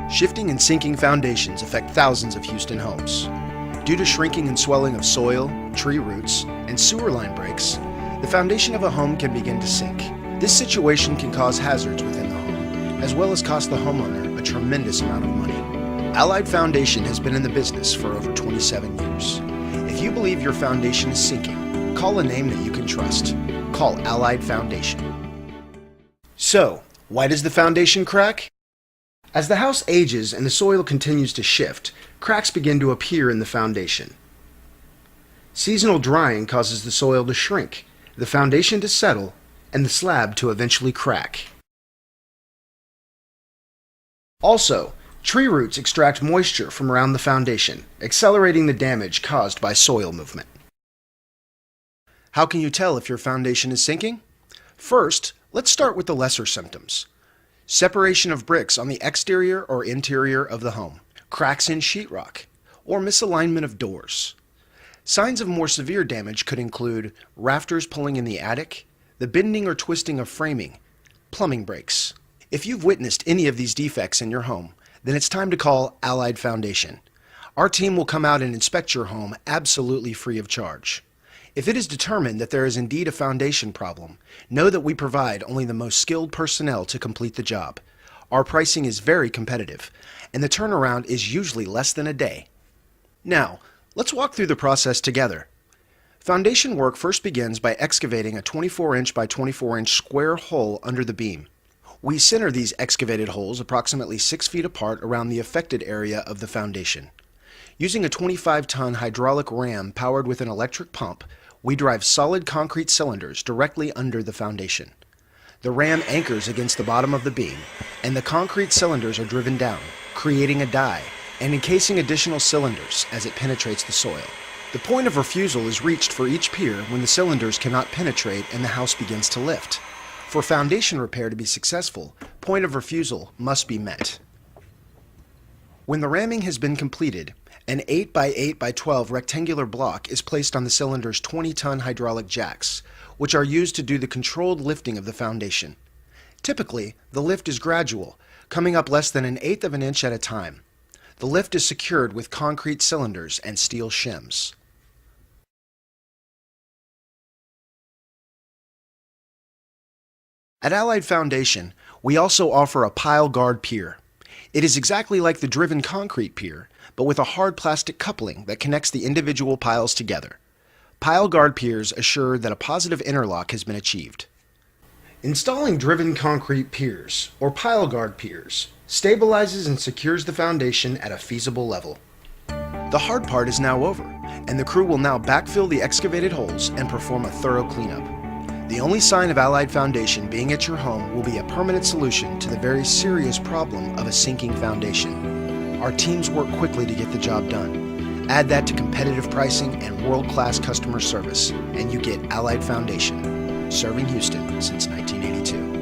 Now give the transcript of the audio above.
Shifting and sinking foundations affect thousands of Houston homes. Due to shrinking and swelling of soil, tree roots, and sewer line breaks, the foundation of a home can begin to sink. This situation can cause hazards within the home, as well as cost the homeowner a tremendous amount of money. Allied Foundation has been in the business for over 27 years. If you believe your foundation is sinking, call a name that you can trust. Call Allied Foundation. So, why does the foundation crack? As the house ages and the soil continues to shift, cracks begin to appear in the foundation. Seasonal drying causes the soil to shrink, the foundation to settle, and the slab to eventually crack. Also, tree roots extract moisture from around the foundation, accelerating the damage caused by soil movement. How can you tell if your foundation is sinking? First, let's start with the lesser symptoms. Separation of bricks on the exterior or interior of the home, cracks in sheetrock, or misalignment of doors. Signs of more severe damage could include rafters pulling in the attic, the bending or twisting of framing, plumbing breaks. If you've witnessed any of these defects in your home, then it's time to call Allied Foundation. Our team will come out and inspect your home absolutely free of charge. If it is determined that there is indeed a foundation problem, know that we provide only the most skilled personnel to complete the job. Our pricing is very competitive, and the turnaround is usually less than a day. Now, let's walk through the process together. Foundation work first begins by excavating a 24-inch by 24-inch square hole under the beam. We center these excavated holes approximately 6 feet apart around the affected area of the foundation. Using a 25-ton hydraulic ram powered with an electric pump, we drive solid concrete cylinders directly under the foundation. The ram anchors against the bottom of the beam, and the concrete cylinders are driven down, creating a die and encasing additional cylinders as it penetrates the soil. The point of refusal is reached for each pier when the cylinders cannot penetrate and the house begins to lift. For foundation repair to be successful, point of refusal must be met. When the ramming has been completed, an 8 by 8 by 12 rectangular block is placed on the cylinder's 20-ton hydraulic jacks, which are used to do the controlled lifting of the foundation. Typically, the lift is gradual, coming up less than 1/8 of an inch at a time. The lift is secured with concrete cylinders and steel shims. At Allied Foundation, we also offer a pile guard pier. It is exactly like the driven concrete pier, but with a hard plastic coupling that connects the individual piles together. Pile guard piers assure that a positive interlock has been achieved. Installing driven concrete piers, or pile guard piers, stabilizes and secures the foundation at a feasible level. The hard part is now over, and the crew will now backfill the excavated holes and perform a thorough cleanup. The only sign of Allied Foundation being at your home will be a permanent solution to the very serious problem of a sinking foundation. Our teams work quickly to get the job done. Add that to competitive pricing and world-class customer service, and you get Allied Foundation, serving Houston since 1982.